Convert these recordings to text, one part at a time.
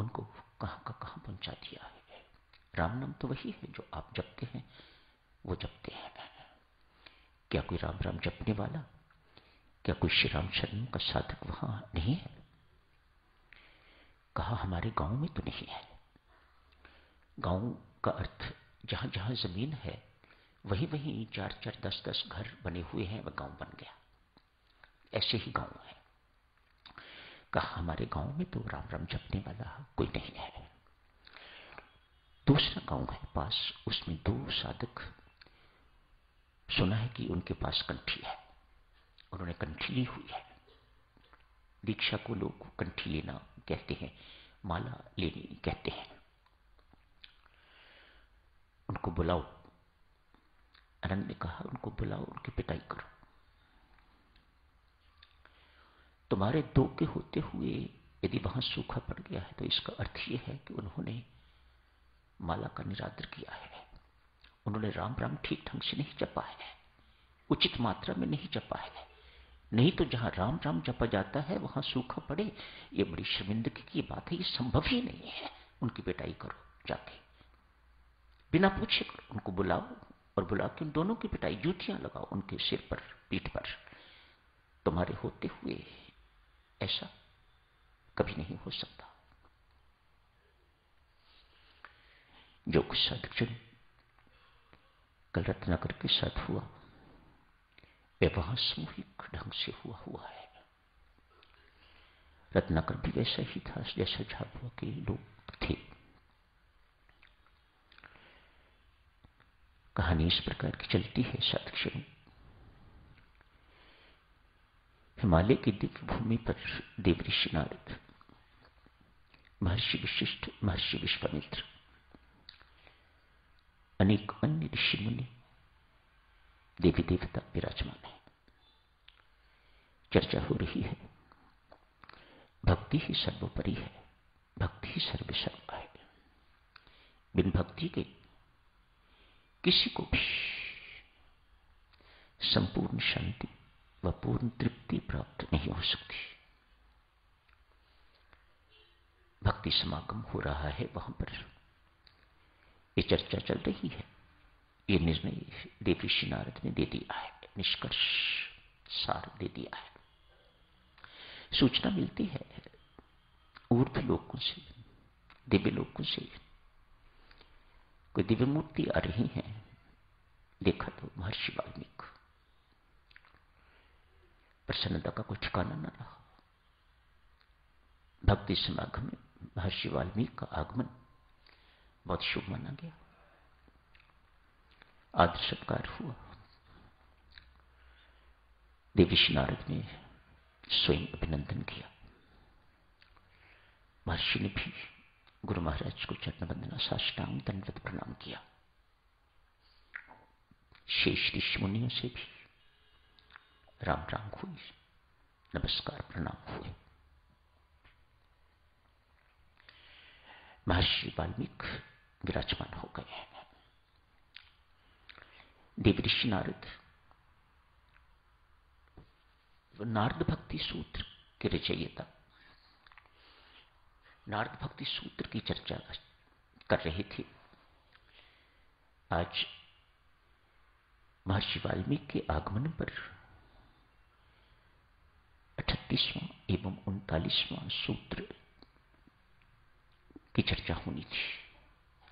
उनको कहां का कहां पहुंचा दिया है। राम नाम तो वही है जो आप जपते हैं, वो जपते हैं। क्या कोई राम राम जपने वाला, क्या कोई श्री राम शरण का साधक वहां नहीं है? कहा हमारे गांव में तो नहीं है। गांव का अर्थ जहां जहां जमीन है वहीं वहीं 4-4, 10-10 घर बने हुए हैं, वह गांव बन गया। ऐसे ही गांव है। कहा हमारे गांव में तो राम राम जपने वाला कोई नहीं है। दूसरा गांव है पास, उसमें 2 साधक, सुना है कि उनके पास कंठी है, उन्होंने कंठी ली हुई है। दीक्षा को लोग कंठी लेना कहते हैं, माला लेनी कहते हैं। उनको बुलाओ। आनंद ने कहा उनको बुलाओ, उनकी पिटाई करो। तुम्हारे 2 के होते हुए यदि वहां सूखा पड़ गया है तो इसका अर्थ यह है कि उन्होंने माला का निरादर किया है। उन्होंने राम राम ठीक ढंग से नहीं जपा है, उचित मात्रा में नहीं जपा है। नहीं तो जहां राम राम जपा जाता है वहां सूखा पड़े, ये बड़ी शर्मिंदगी की बात है, ये संभव ही नहीं है। उनकी पिटाई करो जाके, बिना पूछे करो। उनको बुलाओ और बुला के उन दोनों की पिटाई, जूतियां लगाओ उनके सिर पर, पीठ पर। तुम्हारे होते हुए ऐसा कभी नहीं हो सकता। जो कुछ साधक कल रत्नाकर के साथ हुआ वे वहां सामूहिक ढंग से हुआ है। रत्नाकर भी वैसा ही था जैसा झाबुआ के लोग थे। कहानी इस प्रकार की चलती है साधक। हिमालय की दिव्य भूमि पर देवऋषि नारद, महर्षि वशिष्ठ, महर्षि विश्वामित्र, अनेक अन्य ऋषि मुनि, देवी देवता विराजमान है। चर्चा हो रही है भक्ति ही सर्वोपरि है, भक्ति ही सर्वसर्वा है। बिन भक्ति के किसी को भी संपूर्ण शांति व पूर्ण तृप्ति प्राप्त नहीं हो सकती। भक्ति समागम हो रहा है, वहां पर ये चर्चा चल रही है। ये निर्णय देवऋषि नारद ने दे दिया है, निष्कर्ष सार दे दिया है। सूचना मिलती है ऊर्ध्व लोकों से, दिव्य लोकों से कोई दिव्य मूर्ति आ रही है। देखा तो महर्षि वाल्मीकि, प्रसन्नता का कोई ठिकाना न रहा। भक्ति समागम में महर्षि वाल्मीकि का आगमन बहुत शुभ माना गया। आदर सत्कार हुआ। देवऋषि नारद ने स्वयं अभिनंदन किया। महर्षि ने भी गुरु महाराज को चरण वंदना, साष्टांग दंडवत प्रणाम किया। शेष ऋषि मुनियों से भी राम राम हुई, नमस्कार प्रणाम हुए। महर्षि वाल्मीकि विराजमान हो गए हैं। देवऋषि नारद नारद भक्ति सूत्र के रचयिता, नारद भक्ति सूत्र की चर्चा कर रहे थे। आज महर्षि वाल्मीकि के आगमन पर 38वां एवं 39वां सूत्र की चर्चा होनी थी।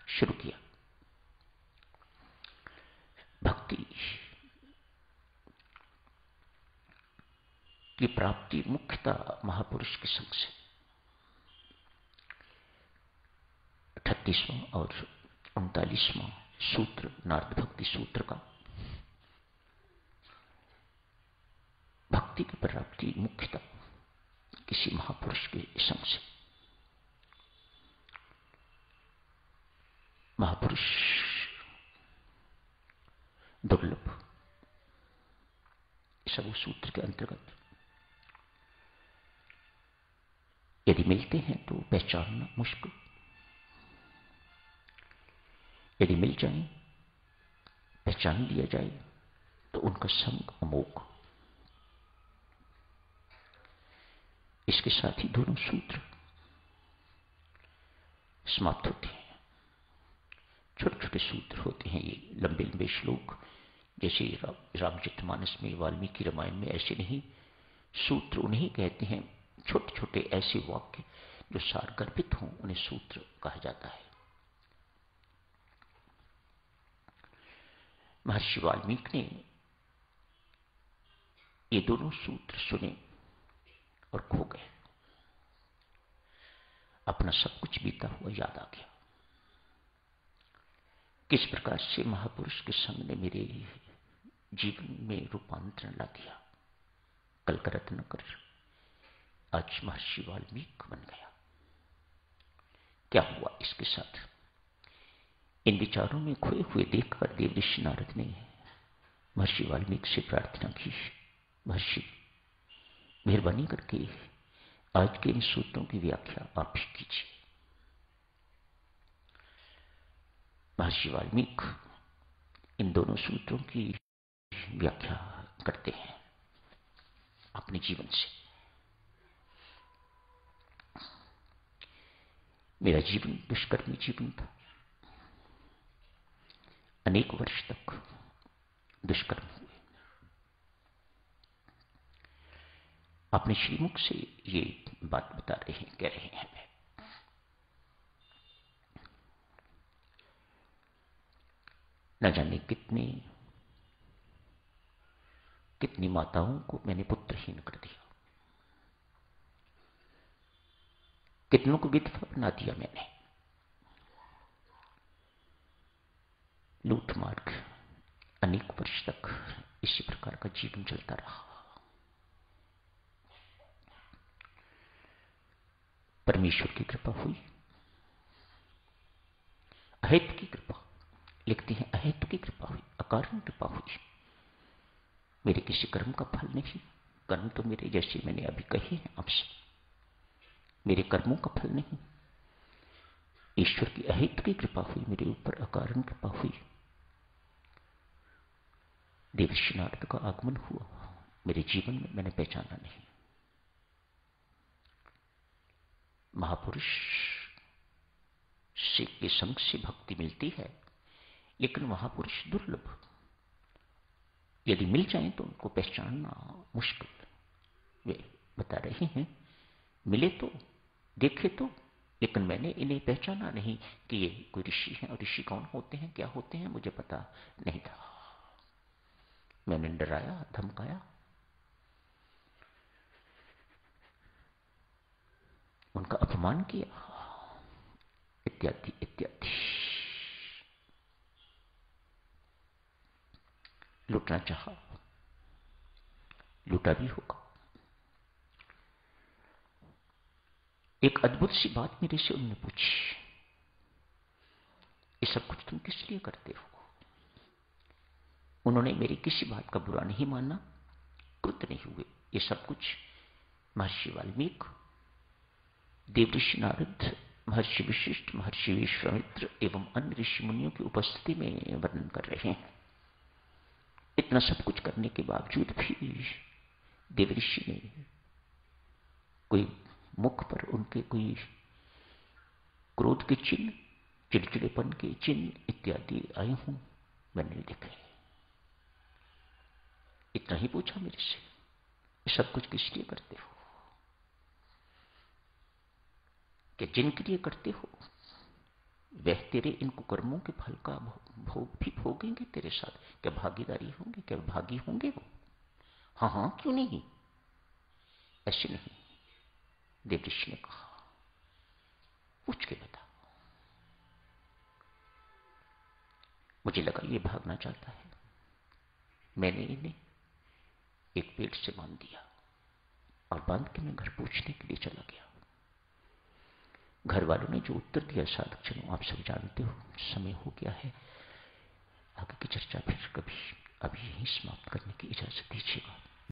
शुरू किया। भक्ति की प्राप्ति मुख्यतः महापुरुष के संग से। 38वां और 39वां सूत्र नारद भक्ति सूत्र का भक्ति की प्राप्ति मुख्यतः किसी महापुरुष के संग से। महापुरुष दुर्लभ, सब सूत्र के अंतर्गत यदि मिलते हैं तो पहचानना मुश्किल, यदि मिल जाए, पहचान लिया जाए तो उनका संग अमोघ। इसके साथ ही दोनों सूत्र समाप्त होते हैं। छोटे छोटे सूत्र होते हैं, ये लंबे लंबे श्लोक जैसे रामचरितमानस में, वाल्मीकि रामायण में ऐसे नहीं। सूत्र उन्हें कहते हैं, छोटे छोटे ऐसे वाक्य जो सारगर्भित हों, उन्हें सूत्र कहा जाता है। महर्षि वाल्मीकि ने ये दोनों सूत्र सुने और खो गए। अपना सब कुछ बीता हुआ याद आ गया। किस प्रकार से महापुरुष के संग ने मेरे जीवन में रूपांतरण ला दिया। कल का रत्न कर आज महर्षि वाल्मीकि बन गया। क्या हुआ इसके साथ? इन विचारों में खोए हुए देखकर देवऋषि नारद ने महर्षि वाल्मीकि से प्रार्थना की, महर्षि मेहरबानी करके आज के इन सूत्रों की व्याख्या आप ही कीजिए। महर्षि वाल्मीकि इन दोनों सूत्रों की व्याख्या करते हैं अपने जीवन से। मेरा जीवन दुष्कर्मी जीवन था। अनेक वर्ष तक दुष्कर्म हुए। अपने श्रीमुख से ये बात बता रहे हैं, कह रहे हैं। न जाने कितनी माताओं को मैंने पुत्रहीन कर दिया, कितनों को विधवा बना दिया मैंने। लूट मार अनेक वर्ष तक इसी प्रकार का जीवन चलता रहा। परमेश्वर की कृपा हुई, अहेतु की कृपा, लिखते हैं अहेतु की कृपा हुई, अकारण कृपा हुई। मेरे किसी कर्म का फल नहीं। कर्म तो मेरे जैसे मैंने अभी कहे हैं आपसे, मेरे कर्मों का फल नहीं। ईश्वर की अहेतु की कृपा हुई, मेरे ऊपर अकारण कृपा हुई। देवर्षि नारद का आगमन हुआ मेरे जीवन में, मैंने पहचाना नहीं। महापुरुष से के संग से भक्ति मिलती है, लेकिन महापुरुष दुर्लभ। यदि मिल जाए तो उनको पहचानना मुश्किल। वे बता रहे हैं, मिले तो, देखे तो, लेकिन मैंने इन्हें पहचाना नहीं कि ये कोई ऋषि हैं। और ऋषि कौन होते हैं, क्या होते हैं, मुझे पता नहीं था। मैंने डराया, धमकाया, उनका अपमान किया, इत्यादि इत्यादि। लूटना चाहा, लूटा भी होगा। एक अद्भुत सी बात मेरे से उन्होंने पूछी, ये सब कुछ तुम किस लिए करते हो? उन्होंने मेरी किसी बात का बुरा नहीं माना, क्रुद्ध नहीं हुए। ये सब कुछ महर्षि वाल्मीकि, देवऋषि नारद, महर्षि वशिष्ठ, महर्षि विश्वामित्र एवं अन्य ऋषि मुनियों की उपस्थिति में वर्णन कर रहे हैं। इतना सब कुछ करने के बावजूद भी देवऋषि ने कोई मुख पर उनके कोई क्रोध के चिन्ह, चिड़चिड़ेपन के चिन्ह इत्यादि आए हूं, मैंने नहीं देखे। इतना ही पूछा मेरे से, ये सब कुछ किस लिए करते हो? कि जिनके लिए करते हो वह तेरे इन कुकर्मों के फल का भोग भी भोगेंगे तेरे साथ। क्या भागीदारी होंगे, क्या भागी होंगे वो? हाँ हाँ, क्यों नहीं? ऐसे नहीं, देवऋषि ने कहा, पूछ के बता। मुझे लगा ये भागना चाहता है। मैंने इन्हें एक पेड़ से बांध दिया और बांध के मैं घर पूछने के लिए चला गया। घर वालों ने जो उत्तर दिया, साधक जनों आप सब जानते हो। समय हो गया है, आगे की चर्चा फिर कभी, अभी यहीं समाप्त करने की इजाजत दीजिएगा।